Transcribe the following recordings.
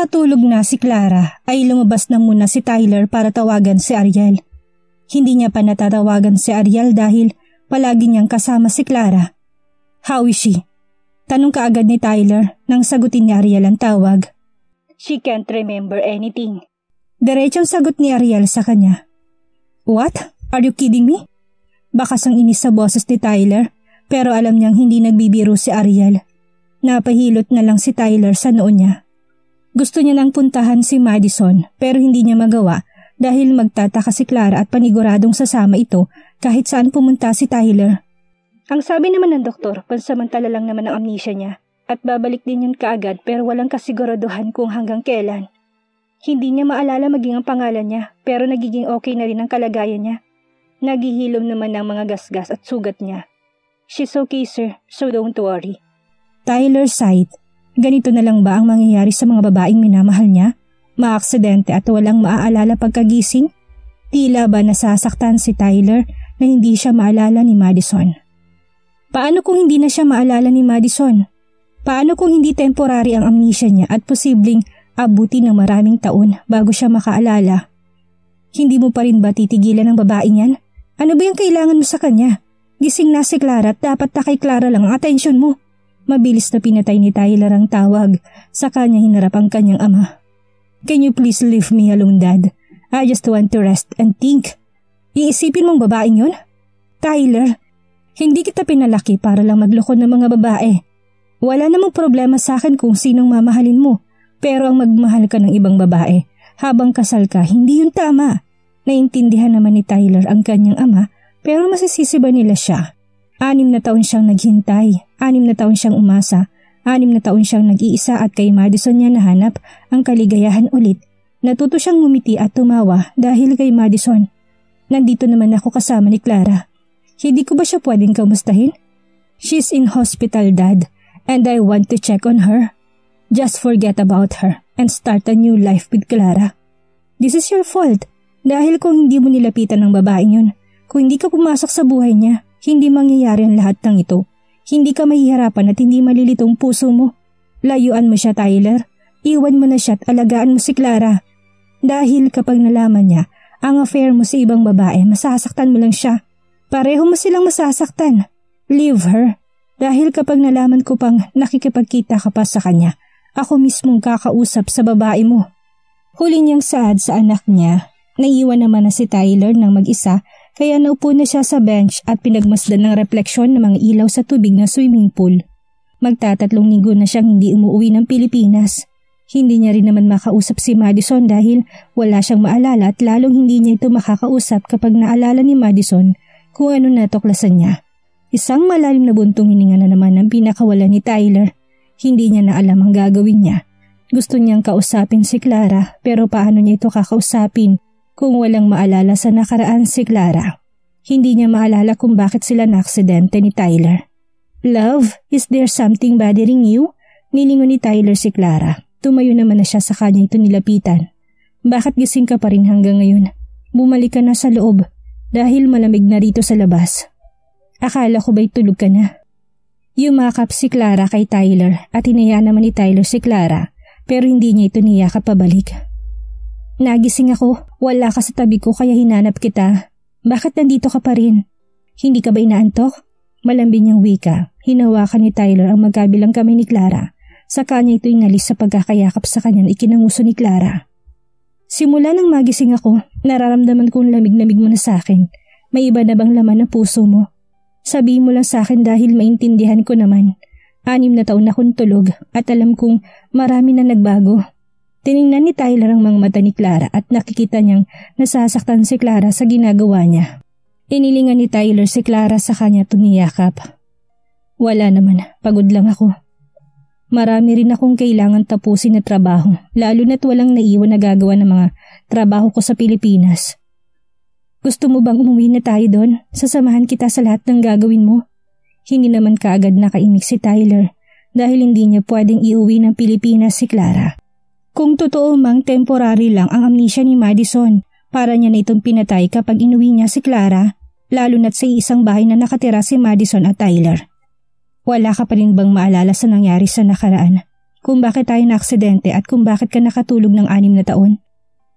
nakatulog na si Clara ay lumabas na muna si Tyler para tawagan si Ariel. Hindi niya pa natatawagan si Ariel dahil palagi niyang kasama si Clara. "How is she?" Tanong kaagad ni Tyler nang sagutin ni Ariel ang tawag. "She can't remember anything." Diretsong sagot ni Ariel sa kanya. "What? Are you kidding me?" Bakas ang inis sa boses ni Tyler pero alam niyang hindi nagbibiro si Ariel. Napahilot na lang si Tyler sa noo niya. Gusto niya nang puntahan si Madison pero hindi niya magawa dahil magtataka si Clara at paniguradong sasama ito kahit saan pumunta si Tyler. Ang sabi naman ng doktor, pansamantala lang naman ang amnesia niya at babalik din yun kaagad pero walang kasiguraduhan kung hanggang kailan. Hindi niya maalala maging ang pangalan niya pero nagiging okay na rin ang kalagayan niya. Naghihilom naman ng mga gasgas at sugat niya. "She's okay, sir, so don't worry." Tyler sighed. Ganito na lang ba ang mangyayari sa mga babaeng minamahal niya? Maaksidente at walang maaalala pagkagising? Tila ba nasasaktan si Tyler na hindi siya maalala ni Madison? Paano kung hindi na siya maalala ni Madison? Paano kung hindi temporary ang amnesia niya at posibleng abuti ng maraming taon bago siya makaalala? Hindi mo pa rin ba titigilan ng babaeng yan? Ano ba yung kailangan mo sa kanya? Gising na si Clara at dapat na kay Clara lang ang atensyon mo. Mabilis na pinatay ni Tyler ang tawag. Sa kanya hinarap ang kanyang ama. "Can you please leave me alone, Dad? I just want to rest and think." Iisipin mong babaeng yun? Tyler, hindi kita pinalaki para lang magloko ng mga babae. Wala namang problema sa akin kung sinong mamahalin mo. Pero ang magmahal ka ng ibang babae habang kasal ka, hindi yun tama. Naintindihan naman ni Tyler ang kanyang ama pero masisisi ba nila siya? 6 na taon siyang naghintay, 6 na taon siyang umasa, 6 na taon siyang nag-iisa at kay Madison niya nahanap ang kaligayahan ulit. Natuto siyang ngumiti at tumawa dahil kay Madison. Nandito naman ako kasama ni Clara. Hindi ko ba siya pwedeng kamustahin? She's in hospital, Dad, and I want to check on her. Just forget about her and start a new life with Clara. This is your fault dahil kung hindi mo nilapitan ng babaeng yun, kung hindi ka pumasok sa buhay niya, hindi mangyayari ang lahat ng ito. Hindi ka mahihirapan at hindi malilitong puso mo. Layuan mo siya, Tyler. Iwan mo na siya at alagaan mo si Clara. Dahil kapag nalaman niya ang affair mo sa ibang babae, masasaktan mo lang siya. Pareho mo silang masasaktan. Leave her. Dahil kapag nalaman ko pang nakikipagkita ka pa sa kanya, ako mismong kakausap sa babae mo. Huli niyang saad sa anak niya. Naiwan naman na si Tyler ng mag-isa. Kaya naupo na siya sa bench at pinagmasdan ng refleksyon ng mga ilaw sa tubig ng swimming pool. Magtatatlong linggo na siyang hindi umuwi ng Pilipinas. Hindi niya rin naman makausap si Madison dahil wala siyang maalala at lalong hindi niya ito makakausap kapag naalala ni Madison kung ano natuklasan niya. Isang malalim na buntong hininga na naman ang pinakawala ni Tyler. Hindi niya na alam ang gagawin niya. Gusto niyang kausapin si Clara pero paano niya ito kakausapin? Kung walang maalala sa nakaraan si Clara. Hindi niya maalala kung bakit sila naaksidente ni Tyler. "Love, is there something bothering you?" Nilingon ni Tyler si Clara. Tumayo naman na siya sa kanya ito nilapitan. "Bakit gising ka pa rin hanggang ngayon? Bumalik ka na sa loob dahil malamig na rito sa labas. Akala ko ba'y tulog ka na?" Yumakap si Clara kay Tyler at hinayaan naman ni Tyler si Clara pero hindi niya ito niyakap pabalik. "Nagising ako. Wala ka sa tabi ko kaya hinanap kita. Bakit nandito ka pa rin? Hindi ka ba inaantok?" Malambing niyang wika. Hinawakan ni Tyler ang magkabilang kamay ni Clara. Sa kanya ito inalis sa pagkakayakap sa kanya na ikinanguso ni Clara. "Simula nang magising ako, nararamdaman kong lamig-lamig mo na sa akin. May iba na bang laman ng puso mo? Sabihin mo lang sa akin dahil maintindihan ko naman. 6 na taon na akong tulog at alam kong marami na nagbago." Tiningnan ni Tyler ang mga mata ni Clara at nakikita niyang nasasaktan si Clara sa ginagawa niya. Inilingan ni Tyler si Clara sa kanya tuniyakap. "Wala naman, pagod lang ako. Marami rin akong kailangan tapusin na trabaho, lalo na't walang naiwan na gagawa ng mga trabaho ko sa Pilipinas. Gusto mo bang umuwi na tayo doon? Sasamahan kita sa lahat ng gagawin mo." Hindi naman kaagad nakaimik si Tyler dahil hindi niya pwedeng iuwi ng Pilipinas si Clara. Kung totoo mang temporary lang ang amnesia ni Madison, para niya na itong pinatay kapag inuwi niya si Clara, lalo na't sa isang bahay na nakatira si Madison at Tyler. Wala ka pa rin bang maalala sa nangyari sa nakaraan? kung bakit tayo na-aksidente at kung bakit ka nakatulog ng 6 na taon.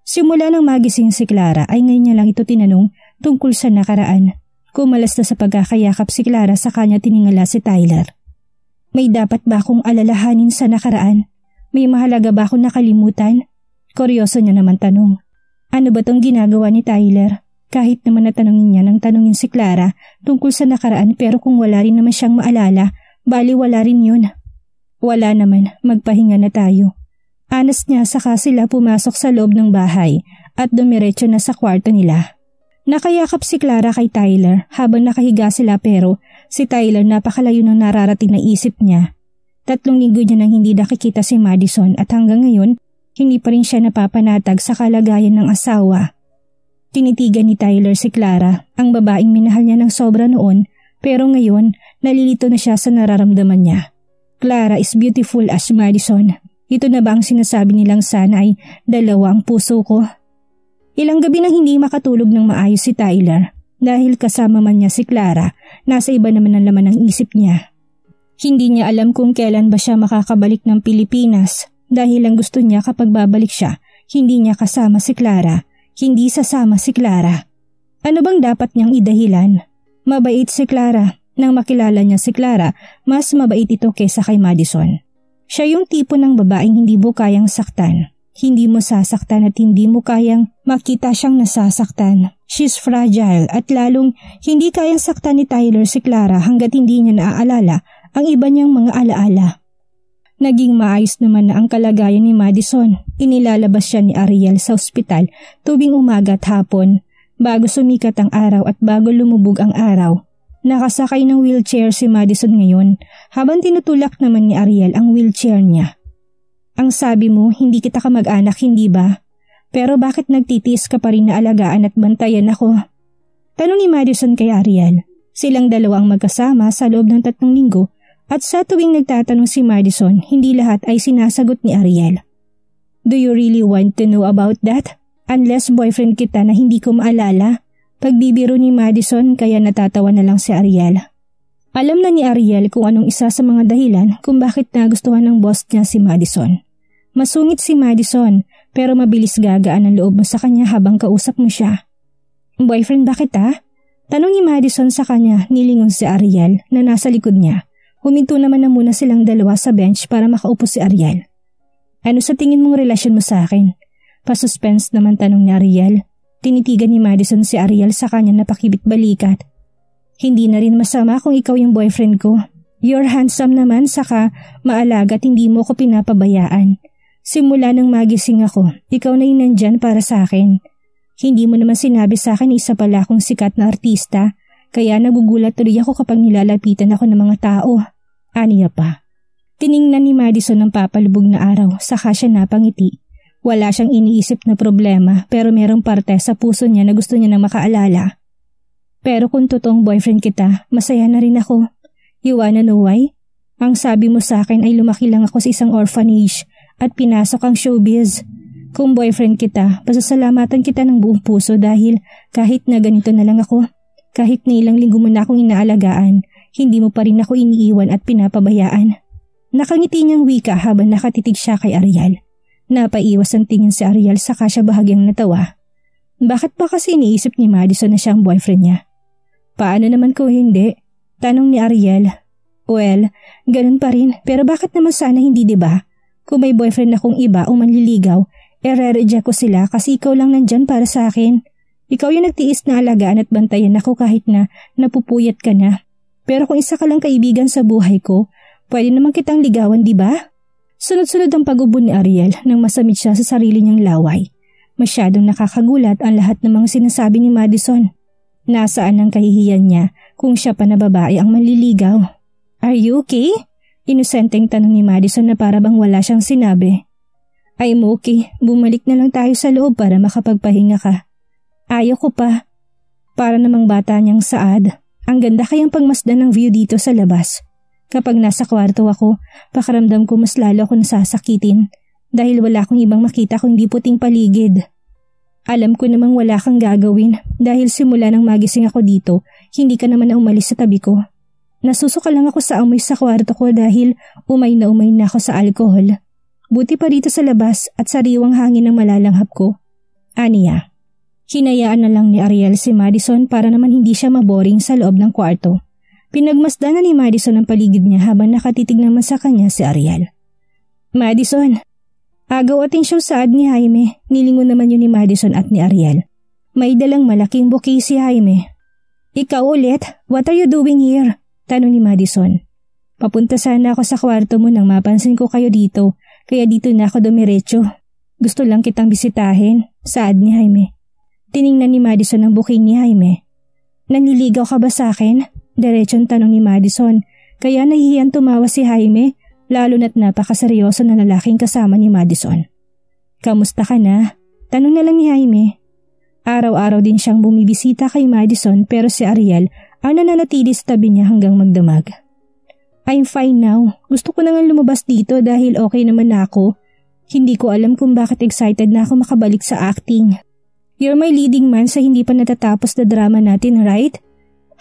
Simula nang magising si Clara ay ngayon niya lang ito tinanong tungkol sa nakaraan. Kumalas na sa pagkakayakap si Clara sa kanya tiningala si Tyler. May dapat ba akong alalahanin sa nakaraan? May mahalaga ba akong nakalimutan? Kuryoso niya naman tanong. Ano ba tong ginagawa ni Tyler? Kahit naman natanongin niya nang tanongin si Clara tungkol sa nakaraan pero kung wala rin naman siyang maalala, bali wala rin yun. Wala naman, magpahinga na tayo. Anas niya saka sila pumasok sa loob ng bahay at dumiretso na sa kwarto nila. Nakayakap si Clara kay Tyler habang nakahiga sila pero si Tyler napakalayo ng nararating na isip niya. 3 linggo niya nang hindi nakikita si Madison at hanggang ngayon hindi pa rin siya napapanatag sa kalagayan ng asawa. Tinitigan ni Tyler si Clara, ang babaeng minahal niya ng sobra noon pero ngayon nalilito na siya sa nararamdaman niya. Clara is beautiful as Madison. Ito na ba ang sinasabi nilang sana ay 2 ang puso ko? Ilang gabi nang hindi makatulog ng maayos si Tyler dahil kasama man niya si Clara, nasa iba naman ang laman ng isip niya. Hindi niya alam kung kailan ba siya makakabalik ng Pilipinas dahil ang gusto niya kapag babalik siya, hindi niya kasama si Clara, hindi sasama si Clara. Ano bang dapat niyang idahilan? Mabait si Clara. Nang makilala niya si Clara, mas mabait ito kaysa kay Madison. Siya yung tipo ng babaeng hindi mo kayang saktan. Hindi mo sasaktan at hindi mo kayang makita siyang nasasaktan. She's fragile at lalong hindi kayang saktan ni Tyler si Clara hanggat hindi niya naaalala ang iba niyang mga alaala. Naging maayos naman na ang kalagayan ni Madison. Inilalabas siya ni Ariel sa ospital tuwing umaga at hapon. Bago sumikat ang araw at bago lumubog ang araw. Nakasakay ng wheelchair si Madison ngayon habang tinutulak naman ni Ariel ang wheelchair niya. Ang sabi mo, hindi kita kamag-anak, hindi ba? Pero bakit nagtitiis ka pa rin na alagaan at bantayan ako? Tanong ni Madison kay Ariel. Silang 2 ang magkasama sa loob ng 3 linggo at sa tuwing nagtatanong si Madison, hindi lahat ay sinasagot ni Ariel. Do you really want to know about that? Unless boyfriend kita na hindi ko maalala? Pagbibiro ni Madison kaya natatawa na lang si Ariel. Alam na ni Ariel kung anong isa sa mga dahilan kung bakit nagustuhan ng boss niya si Madison. Masungit si Madison pero mabilis gagaan ang loob mo sa kanya habang kausap mo siya. Boyfriend ba kita? Tanong ni Madison sa kanya, nilingon si Ariel na nasa likod niya. Huminto naman na muna silang 2 sa bench para makaupo si Ariel. Ano sa tingin mong relasyon mo sa akin? Pasuspense naman tanong ni Ariel. Tinitigan ni Madison si Ariel sa kanya na pakibit-balikat. Hindi na rin masama kung ikaw yung boyfriend ko. You're handsome naman saka maalaga at hindi mo ko pinapabayaan. Simula nang magising ako, ikaw na yung nandyan para sa akin. Hindi mo naman sinabi sa akin isa pala akong sikat na artista, kaya nagugulat tuloy ako kapag nilalapitan ako ng mga tao. Aniya pa. Tiningnan ni Madison ang papalubog na araw, saka siya napangiti. Wala siyang iniisip na problema pero merong parte sa puso niya na gusto niya na makaalala. Pero kung totoong boyfriend kita, masaya na rin ako. You wanna know why? Ang sabi mo sa akin ay lumaki lang ako sa isang orphanage at pinasok ang showbiz. Kung boyfriend kita, pasasalamatan kita ng buong puso dahil kahit na ganito na lang ako, kahit na ilang linggo mo na akong inaalagaan, hindi mo pa rin ako iniiwan at pinapabayaan. Nakangiti niyang wika habang nakatitig siya kay Ariel. Napaiwas ang tingin si Ariel saka siya bahagyang natawa. Bakit ba kasi iniisip ni Madison na siya ang boyfriend niya? Paano naman kung hindi? Tanong ni Ariel. Well, ganun pa rin pero bakit naman sana hindi diba? Kung may boyfriend akong iba o manliligaw, re-reject ko sila kasi ikaw lang nandyan para sa akin. Ikaw yung nagtiis na alagaan at bantayan ako kahit na napupuyat ka na. Pero kung isa ka lang kaibigan sa buhay ko, pwede naman kitang ligawan diba? Sunod-sunod ang pag-ubo ni Ariel nang masamit siya sa sarili niyang laway. Masyadong nakakagulat ang lahat ng mga sinasabi ni Madison. Nasaan ang kahihiyan niya kung siya pa na babae ang manliligaw? Are you okay? Inosenteng tanong ni Madison na para bang wala siyang sinabi. I'm okay. Bumalik na lang tayo sa loob para makapagpahinga ka. Ayaw ko pa. Para namang bata niyang saad. Ang ganda kayang pagmasdan ng view dito sa labas. Kapag nasa kwarto ako, pakaramdam ko mas lalo ako nasasakitin dahil wala akong ibang makita kung hindi puting paligid. Alam ko namang wala kang gagawin dahil simula nang magising ako dito, hindi ka naman na umalis sa tabi ko. Nasusuka lang ako sa amoy sa kwarto ko dahil umay na ako sa alkohol. Buti pa rito sa labas at sariwang hangin ang malalanghap ko. Aniya. Hinayaan na lang ni Ariel si Madison para naman hindi siya maboring sa loob ng kwarto. Pinagmasdan na ni Madison ang paligid niya habang nakatitig naman sa kanya si Ariel. Madison. Agaw atensyon saad ni Jaime. Nilingon naman yun ni Madison at ni Ariel. May dalang malaking bouquet si Jaime. Ikaw ulit? What are you doing here? Tanong ni Madison. Papunta sana ako sa kwarto mo nang mapansin ko kayo dito, kaya dito na ako dumiretso. Gusto lang kitang bisitahin, saad ni Jaime. Tiningnan ni Madison ang bouquet ni Jaime. Nanliligaw ka ba sa akin? Diretsong tanong ni Madison, kaya nahihiyan tumawa si Jaime, lalo na't napakaseryoso na lalaking kasama ni Madison. Kamusta ka na? Tanong na lang ni Jaime. Araw-araw din siyang bumibisita kay Madison pero si Ariel ang nananatili sa tabi niya hanggang magdamag. I'm fine now. Gusto ko na nga lumabas dito dahil okay naman na ako. Hindi ko alam kung bakit excited na ako makabalik sa acting. You're my leading man sa hindi pa natatapos na drama natin, right?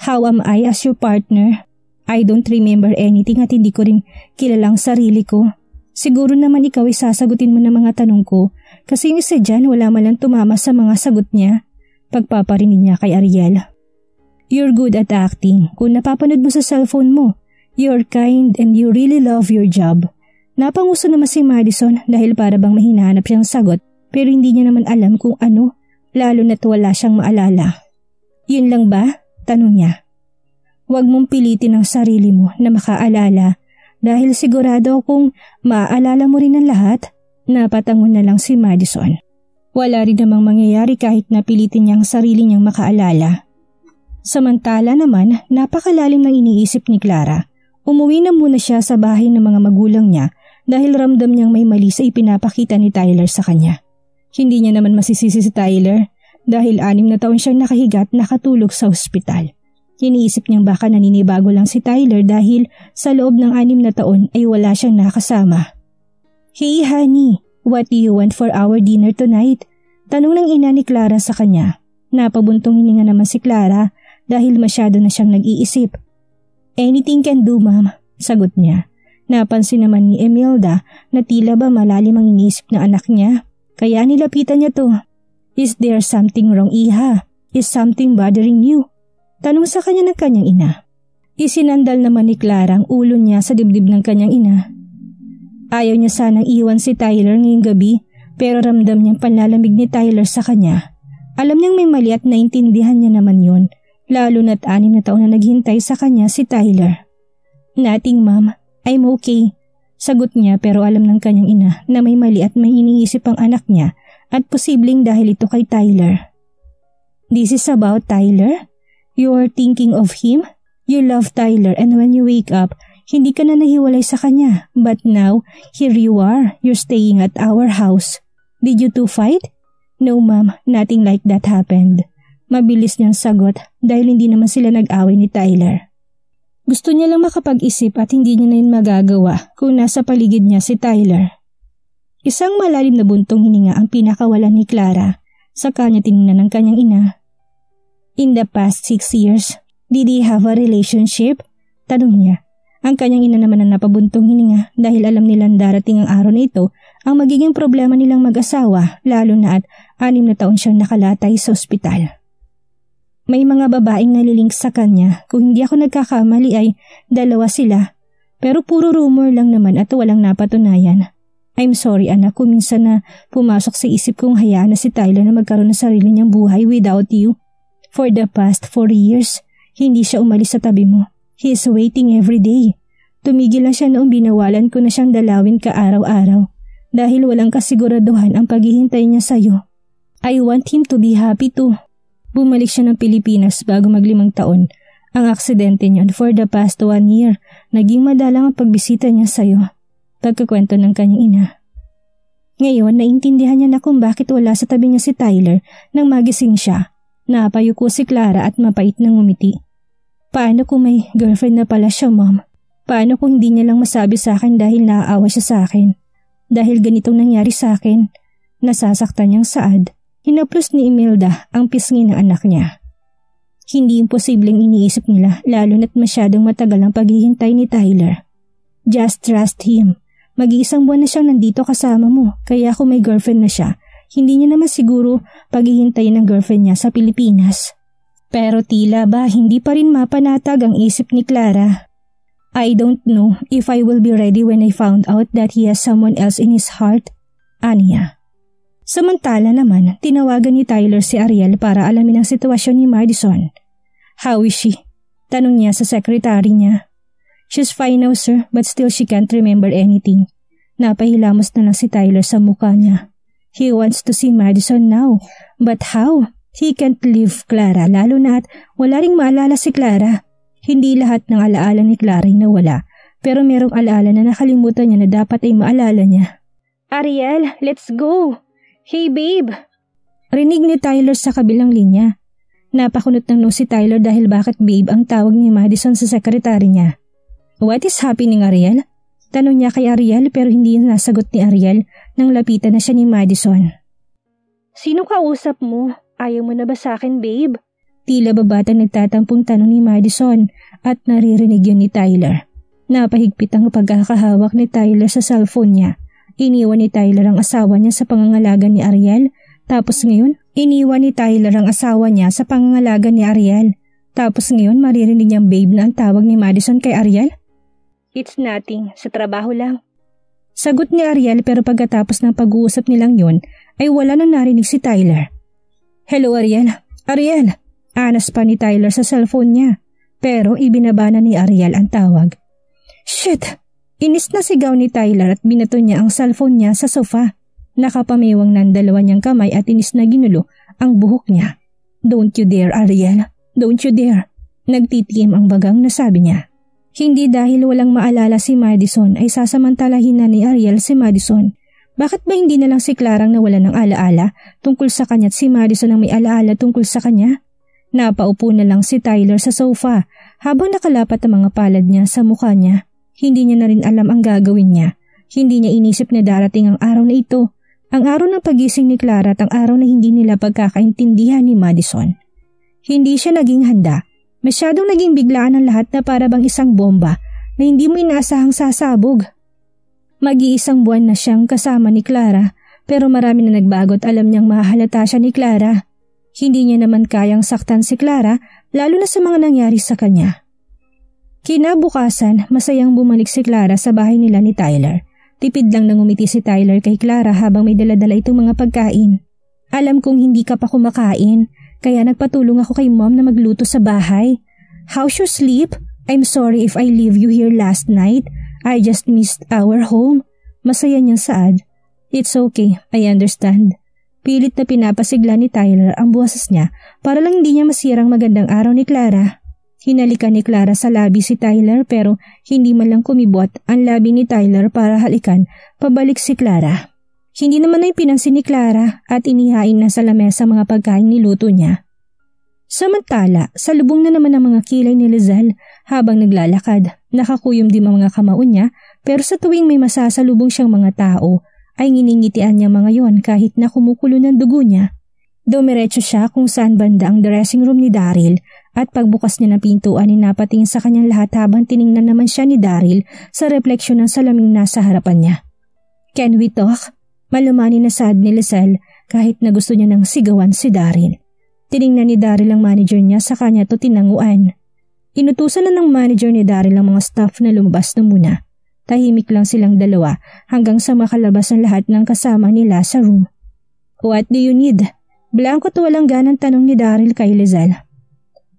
How am I as your partner? I don't remember anything at hindi ko rin kilalang sarili ko. Siguro naman ikaw ay sasagutin mo ng mga tanong ko kasi yung isa dyan wala malang tumama sa mga sagot niya. Pagpaparinig niya kay Ariel. You're good at acting. Kung napapanood mo sa cellphone mo, you're kind and you really love your job. Napanguso naman si Madison dahil para bang may hinahanap siyang sagot pero hindi niya naman alam kung ano. Lalo na't wala siyang maalala. Yun lang ba? Tanong niya. Huwag mong pilitin ang sarili mo na makaalala dahil sigurado akong maaalala mo rin ang lahat. Napatangon na lang si Madison. Wala rin namang mangyayari kahit napilitin niya ang sarili niyang makaalala. Samantala naman, napakalalim ng iniisip ni Clara. Umuwi na muna siya sa bahay ng mga magulang niya dahil ramdam niyang may mali sa ipinapakita ni Tyler sa kanya. Hindi niya naman masisisi si Tyler dahil 6 na taon siyang nakahiga at nakatulog sa ospital. Iniisip niyang baka naninibago lang si Tyler dahil sa loob ng 6 na taon ay wala siyang nakasama. Hey honey, what do you want for our dinner tonight? Tanong ng ina ni Clara sa kanya. Napabuntong hininga naman si Clara dahil masyado na siyang nag-iisip. Anything can do, ma'am, sagot niya. Napansin naman ni Imelda na tila ba malalim ang iniisip ng anak niya. Kaya nilapitan niya to. Is there something wrong, Iha? Is something bothering you? Tanong sa kanya ng kanyang ina. Isinandal naman ni Clara ang ulo niya sa dibdib ng kanyang ina. Ayaw niya sanang iwan si Tyler ngayong gabi pero ramdam niyang panlalamig ni Tyler sa kanya. Alam niyang may mali at naintindihan niya naman yun, lalo na't 6 na taon na naghintay sa kanya si Tyler. Nothing, ma'am. I'm okay. Sagot niya pero alam ng kanyang ina na may mali at may iniisip ang anak niya at posibleng dahil ito kay Tyler. This is about Tyler? You're thinking of him? You love Tyler and when you wake up, hindi ka na nahiwalay sa kanya. But now, here you are. You're staying at our house. Did you two fight? No ma'am, nothing like that happened. Mabilis niyang sagot dahil hindi naman sila nag-away ni Tyler. Gusto niya lang makapag-isip at hindi niya na yun magagawa kung nasa paligid niya si Tyler. Isang malalim na buntong hininga ang pinakawalan ni Clara. Sa kanya tinignan ng kanyang ina. In the past 6 years, did he have a relationship? Tanong niya. Ang kanyang ina naman ang napabuntong hininga dahil alam nilang darating ang araw na ito ang magiging problema nilang mag-asawa lalo na at 6 na taon siyang nakalatay sa ospital. May mga babaeng nalilink sa kanya. Kung hindi ako nagkakamali ay 2 sila. Pero puro rumor lang naman at walang napatunayan. I'm sorry anak kung minsan na pumasok sa isip kong hayaan na si Tyler na magkaroon ng sarili niyang buhay without you. For the past 4 years, hindi siya umalis sa tabi mo. He is waiting every day. Tumigil lang siya noong binawalan ko na siyang dalawin ka araw-araw dahil walang kasiguraduhan ang paghihintay niya sa'yo. I want him to be happy too. Bumalik siya ng Pilipinas bago mag5 taon. Ang aksidente niya for the past 1 year, naging madalang ang pagbisita niya sa'yo. Pagkakwento ng kanyang ina. Ngayon, naintindihan niya na kung bakit wala sa tabi niya si Tyler nang magising siya. Napayuko si Clara at mapait na ngumiti. Paano kung may girlfriend na pala siya, ma'am? Paano kung hindi niya lang masabi sa akin dahil naaawa siya sa akin? Dahil ganitong nangyari sa akin, nasasaktan niyang saad. Hinaplos ni Imelda ang pisngi ng anak niya. Hindi imposibleng iniisip nila lalo na't masyadong matagal ang paghihintay ni Tyler. Just trust him. Mag-iisang buwan na siyang nandito kasama mo, kaya kung may girlfriend na siya, hindi niya naman siguro paghihintayin ng girlfriend niya sa Pilipinas. Pero tila ba hindi pa rin mapanatag ang isip ni Clara. I don't know if I will be ready when I found out that he has someone else in his heart, aniya. Samantala naman, tinawagan ni Tyler si Ariel para alamin ang sitwasyon ni Madison. How is she? Tanong niya sa sekretary niya. She's fine now sir, but still she can't remember anything. Napahilamos na lang si Tyler sa mukha niya. He wants to see Madison now, but how? He can't leave Clara, lalo na at wala ring maalala si Clara. Hindi lahat ng alaala ni Clara ay nawala, pero merong alaala na nakalimutan niya na dapat ay maalala niya. Ariel, let's go! Hey babe! Rinig ni Tyler sa kabilang linya. Napakunot ng si Tyler dahil bakit babe ang tawag ni Madison sa sekretary niya. What is happening Ariel? Tanong niya kay Ariel pero hindi nasagot ni Ariel nang lapitan na siya ni Madison. Sino kausap mo? Ayaw mo na ba sa akin babe? Tila babatang nagtatampong tanong ni Madison at naririnig yun ni Tyler. Napahigpit ang pagkakahawak ni Tyler sa cellphone niya. Iniwan ni Tyler ang asawa niya sa pangangalaga ni Ariel. Tapos ngayon, maririnig niyang babe na ang tawag ni Madison kay Ariel? It's nothing, sa trabaho lang. Sagot ni Ariel pero pagkatapos ng pag-uusap nilang yun, ay wala nang narinig si Tyler. Hello Ariel? Ariel! Anas pa ni Tyler sa cellphone niya. Pero ibinaba na ni Ariel ang tawag. Shit! Inis na sigaw ni Tyler at binato niya ang cellphone niya sa sofa. Nakapamiwang ng dalawa niyang kamay at inis na ginulo ang buhok niya. Don't you dare Ariel, don't you dare. Nagtitiim ang bagang na sabi niya. Hindi dahil walang maalala si Madison ay sasamantalahin na ni Ariel si Madison. Bakit ba hindi na lang si Clarang nawala ng alaala tungkol sa kanya at si Madison ang may alaala tungkol sa kanya? Napaupo na lang si Tyler sa sofa habang nakalapat ang mga palad niya sa mukha niya. Hindi niya na rin alam ang gagawin niya. Hindi niya inisip na darating ang araw na ito. Ang araw ng pagising ni Clara at ang araw na hindi nila pagkakaintindihan ni Madison. Hindi siya naging handa. Masyadong naging biglaan ang lahat na para bang isang bomba na hindi mo inaasahang sasabog. Mag-iisang buwan na siyang kasama ni Clara pero marami na nagbago at alam niyang mahahalata siya ni Clara. Hindi niya naman kayang saktan si Clara lalo na sa mga nangyari sa kanya. Kinabukasan, masayang bumalik si Clara sa bahay nila ni Tyler. Tipid lang nang umiti si Tyler kay Clara habang may dala-dala itong mga pagkain. Alam kong hindi ka pa kumakain, kaya nagpatulong ako kay mom na magluto sa bahay. How's your sleep? I'm sorry if I leave you here last night. I just missed our home. Masaya niyang saad. It's okay, I understand. Pilit na pinapasigla ni Tyler ang boses niya para lang hindi niya masirang magandang araw ni Clara. Hinalikan ni Clara sa labi si Tyler pero hindi man lang kumibot ang labi ni Tyler para halikan pabalik si Clara. Hindi naman ay pinansin ni Clara at inihain na sa lamesa mga pagkain niluto niya. Samantala, salubong na naman ang mga kilay ni Lizelle habang naglalakad. Nakakuyom din ang mga kamao niya pero sa tuwing may masasalubong siyang mga tao ay nginingitian niya mga yon kahit na kumukulo ng dugo niya. Dumiretso siya kung saan banda ang dressing room ni Daryl at pagbukas niya ng pintuan ay napatingin sa kanyang lahat habang tiningnan naman siya ni Daryl sa refleksyon ng salaming nasa harapan niya. Can we talk? Malumani na saad ni Lizelle kahit na gusto niya nang sigawan si Daryl. Tiningnan ni Daryl ang manager niya sa kanya to tinanguan. Inutusan na ng manager ni Daryl ang mga staff na lumabas na muna. Tahimik lang silang dalawa hanggang sa makalabas ang lahat ng kasama nila sa room. What do you need? Blanco to walang ganang tanong ni Daryl kay Lizelle.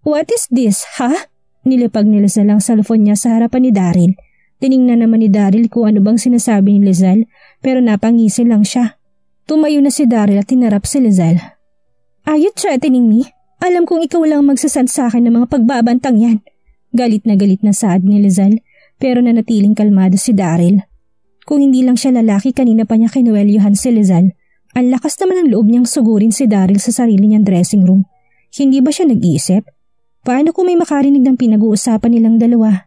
What is this, ha? Nilipag ni Lizelle ang cellphone niya sa harapan ni Daryl. Tiningnan naman ni Daryl kung ano bang sinasabi ni Lizelle pero napangisi lang siya. Tumayo na si Daryl at tinarap si Lizelle. Are you threatening me? Alam kong ikaw lang magsasend sa akin ng mga pagbabantang yan. Galit na saad ni Lizelle pero nanatiling kalmado si Daryl. Kung hindi lang siya lalaki kanina pa niya kinuwelyuhan si Lizelle. Ang lakas naman ng loob niyang sugurin si Daryl sa sarili niyang dressing room. Hindi ba siya nag-iisip? Paano kung may makarinig ng pinag-uusapan nilang dalawa?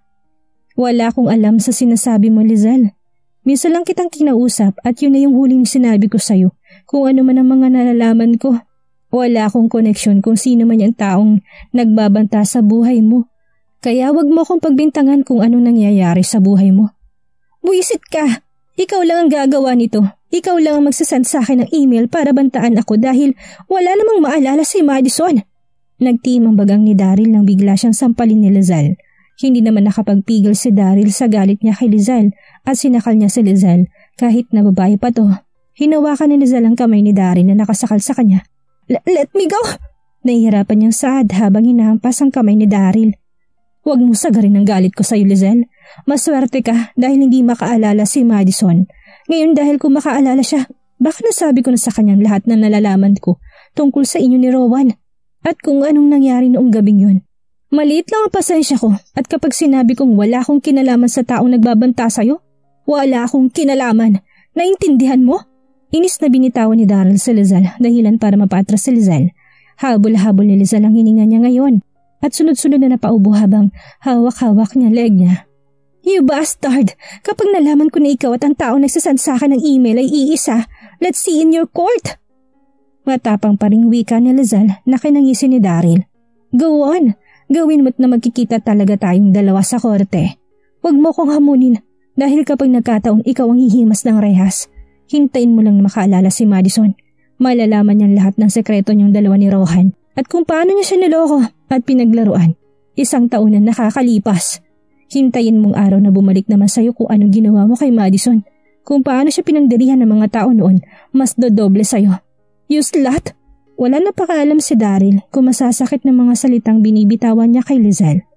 Wala akong alam sa sinasabi mo, Lizelle. Minsan lang kitang kinausap at yun na yung huling sinabi ko sa'yo. Kung ano man ang mga nalalaman ko. Wala akong koneksyon kung sino man yung taong nagbabanta sa buhay mo. Kaya wag mo akong pagbintangan kung anong nangyayari sa buhay mo. Buisit ka! Ikaw lang ang gagawa nito. Ikaw lang ang magsasend sa akin ng email para bantaan ako dahil wala namang maalala si Madison. Nagtimang bagang ni Daryl nang bigla siyang sampalin ni Lizelle. Hindi naman nakapagpigil si Daryl sa galit niya kay Lizelle at sinakal niya si Lizelle kahit na babae pa to. Hinawakan ni Lizelle ang kamay ni Daryl na nakasakal sa kanya. Let me go! Nahihirapan niyang saad habang hinahampas ang kamay ni Daryl. Huwag mo sagarin ang galit ko sa iyo, Lizelle. Maswerte ka dahil hindi makaalala si Madison. Ngayon dahil kung makaalala siya, baka nasabi ko na sa kanyang lahat na nalalaman ko tungkol sa inyo ni Rowan at kung anong nangyari noong gabing yun. Maliit lang ang pasensya ko at kapag sinabi kong wala akong kinalaman sa taong nagbabanta sa'yo, wala akong kinalaman. Naintindihan mo? Inis na binitawan ni Daryl sa Lizelle dahilan para mapatras si Lizelle. Habol-habol ni Lizelle ang hininga niya ngayon at sunod-sunod na napaubo habang hawak-hawak niya leg niya. You bastard! Kapag nalaman ko na ikaw at ang tao nagsasend sa akin ng email ay iisa, let's see in your court! Matapang pa ring wika ni Lizelle na kinangisi ni Daryl. Go on! Gawin mo't na magkikita talaga tayong dalawa sa korte. Huwag mo kong hamunin dahil kapag nagkataon ikaw ang hihimas ng rehas, hintayin mo lang na makaalala si Madison. Malalaman niyang lahat ng sekreto niyong dalawa ni Rohan at kung paano niya siya niloko at pinaglaruan. 1 taon na nakakalipas. Hintayin mong araw na bumalik naman sa'yo kung anong ginawa mo kay Madison. Kung paano siya pinangdirihan ng mga tao noon, mas dodoble sa'yo. You slut! Wala na pakaalam si Daryl kung masasakit ng mga salitang binibitawan niya kay Lizelle.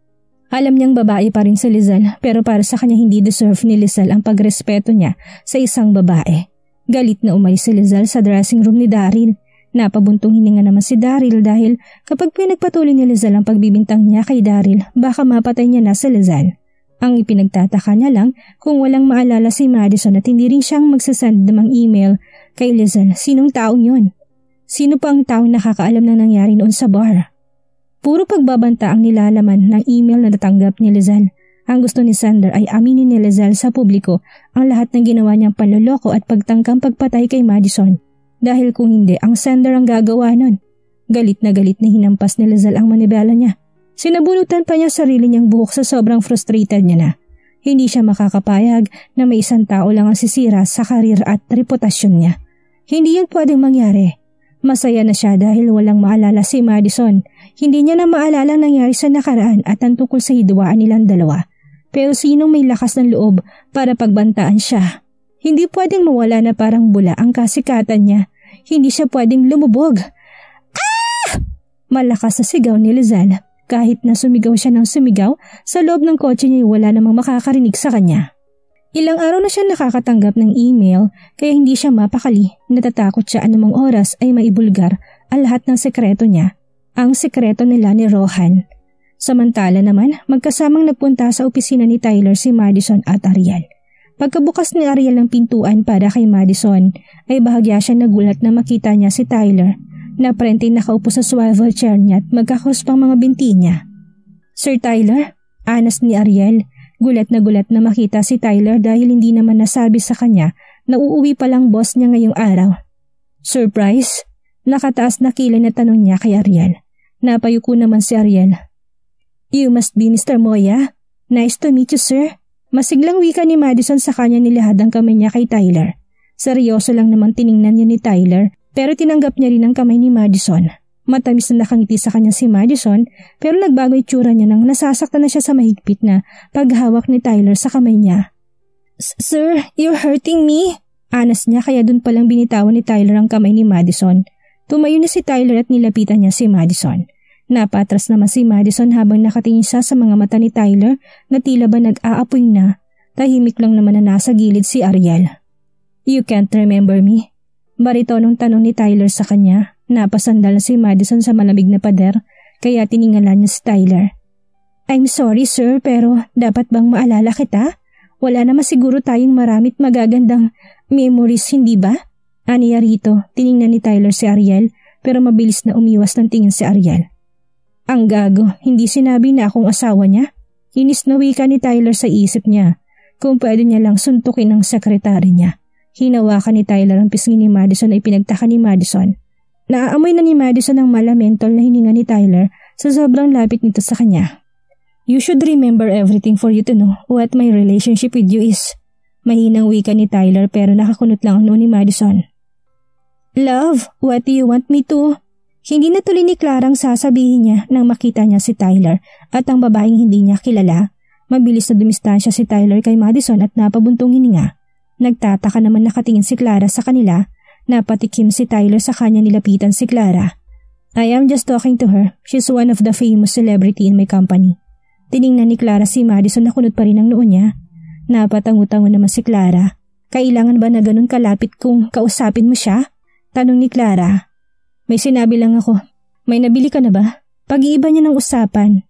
Alam niyang babae pa rin si Lizelle pero para sa kanya hindi deserve ni Lizelle ang pagrespeto niya sa isang babae. Galit na umalis si Lizelle sa dressing room ni Daryl. Napabuntong hininga naman si Daryl dahil kapag pinagpatuloy ni Lizelle ang pagbibintang niya kay Daryl, baka mapatay niya na si Lizelle. Ang ipinagtataka niya lang kung walang maalala si Madison at hindi rin siyang magsasend ng email kay Lizelle. Sinong taong yun? Sino pa ang taong nakakaalam na nangyari noon sa bar? Puro pagbabanta ang nilalaman ng email na natanggap ni Lizelle. Ang gusto ni Sander ay aminin ni Lizelle sa publiko ang lahat ng ginawa niyang panloloko at pagtangkang pagpatay kay Madison. Dahil kung hindi, ang Sander ang gagawa nun. Galit na hinampas ni Lizelle ang manibela niya. Sinabunutan pa niya sarili niyang buhok sa sobrang frustrated niya na. Hindi siya makakapayag na may isang tao lang ang sisira sa karir at reputasyon niya. Hindi yun pwedeng mangyari. Masaya na siya dahil walang maalala si Madison. Hindi niya na maalala ang nangyari sa nakaraan at ang tungkol sa hidwaan nilang dalawa. Pero sinong may lakas ng loob para pagbantaan siya? Hindi pwedeng mawala na parang bula ang kasikatan niya. Hindi siya pwedeng lumubog. Ah! Malakas na sigaw ni Lizelle. Kahit na sumigaw siya ng sumigaw, sa loob ng kotse niya wala namang makakarinig sa kanya. Ilang araw na siya nakakatanggap ng email kaya hindi siya mapakali. Natatakot siya anumang oras ay maibulgar ang lahat ng sekreto niya, ang sekreto nila ni Rohan. Samantala naman, magkasamang nagpunta sa opisina ni Tyler si Madison at Ariel. Pagkabukas ni Ariel ng pintuan para kay Madison, ay bahagya siya nagulat na makita niya si Tyler na prente nakaupo sa swivel chair niya at magkakuspang mga binti niya. Sir Tyler, anas ni Ariel. Gulat na makita si Tyler dahil hindi naman nasabi sa kanya na uuwi palang boss niya ngayong araw. Surprise? Nakataas na kilay na tanong niya kay Ariel. Napayuko naman si Ariel. You must be Mr. Moya. Nice to meet you, sir. Masiglang wika ni Madison sa kanya nilahad ang kamay niya kay Tyler. Seryoso lang naman tiningnan niya ni Tyler pero tinanggap niya rin ang kamay ni Madison. Matamis na nakangiti sa kanya si Madison pero nagbago itsura niya nang nasasaktan na siya sa mahigpit na paghawak ni Tyler sa kamay niya. Sir, you're hurting me? Anas niya kaya dun palang binitawan ni Tyler ang kamay ni Madison. Tumayo na si Tyler at nilapitan niya si Madison. Napatras naman si Madison habang nakatingin siya sa mga mata ni Tyler na tila ba nag-aapoy na. Tahimik lang naman na nasa gilid si Ariel. You can't remember me? Baritonong tanong ni Tyler sa kanya. Napasandal si Madison sa malamig na pader kaya tiningalan niya si Tyler. I'm sorry sir pero dapat bang maalala kita? Wala naman siguro tayong maramit magagandang memories hindi ba? Aniya rito, tiningnan ni Tyler si Ariel pero mabilis na umiwas ng tingin si Ariel. Ang gago, hindi sinabi na akong asawa niya? Inis na wika ni Tyler sa isip niya. Kung pwede niya lang suntukin ang sekretary niya. Hinawakan ni Tyler ang pisngi ni Madison ay pinagtaka ni Madison. Naaamoy na ni Madison ang malamentol na hininga ni Tyler sa sobrang lapit nito sa kanya. You should remember everything for you to know what my relationship with you is. Mahinang wika ni Tyler pero nakakunot lang ang noo ni Madison. Love, what do you want me to? Hindi natuloy ni Clara ang sasabihin niya nang makita niya si Tyler at ang babaeng hindi niya kilala. Mabilis na dumistansya si Tyler kay Madison at napabuntong hininga. Nagtataka naman nakatingin si Clara sa kanila. Napatikim si Tyler sa kanya nilapitan si Clara. I am just talking to her. She's one of the famous celebrity in my company. Tiningnan ni Clara si Madison na kunot pa rin ang noo niya. Napatango-tango naman si Clara. Kailangan ba na ganun kalapit kung kausapin mo siya? Tanong ni Clara. May sinabi lang ako. May nabili ka na ba? Pag-iiba niya ng usapan.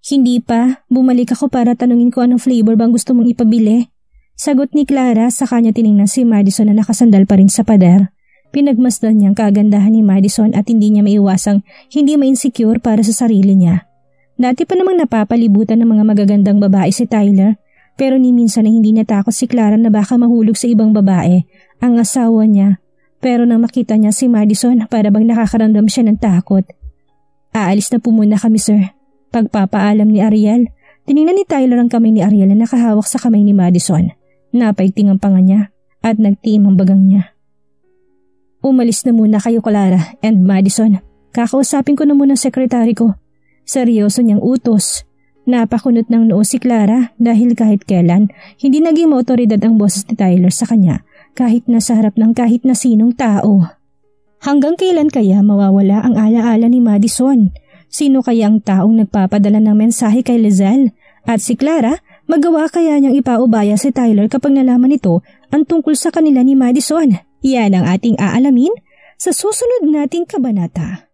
Hindi pa. Bumalik ako para tanungin ko anong flavor bang gusto mong ipabili. Sagot ni Clara sa kanya tiningnan si Madison na nakasandal pa rin sa pader. Pinagmasdan niyang kagandahan ni Madison at hindi niya maiwasang hindi ma-insecure para sa sarili niya. Dati pa namang napapalibutan ng mga magagandang babae si Tyler pero ni minsan na hindi natakot si Clara na baka mahulog sa ibang babae ang asawa niya. Pero nang makita niya si Madison para bang nakakaramdam siya ng takot. Aalis na po muna kami sir. Pagpapaalam ni Ariel, tiningnan ni Tyler ang kamay ni Ariel na nakahawak sa kamay ni Madison. Napaigting ang panga niya at nagtiim ang bagang niya. Umalis na muna kayo Clara and Madison. Kakausapin ko na muna ang sekretary ko. Seryoso niyang utos. Napakunot ng noo si Clara dahil kahit kailan hindi naging maotoridad ang boses ni Tyler sa kanya kahit nasa harap ng kahit na sinong tao. Hanggang kailan kaya mawawala ang alaala ni Madison? Sino kaya ang taong nagpapadala ng mensahe kay Lizelle? At si Clara, magawa kaya niyang ipaubaya si Tyler kapag nalaman nito ang tungkol sa kanila ni Madison? Yan ang ating aalamin sa susunod nating kabanata.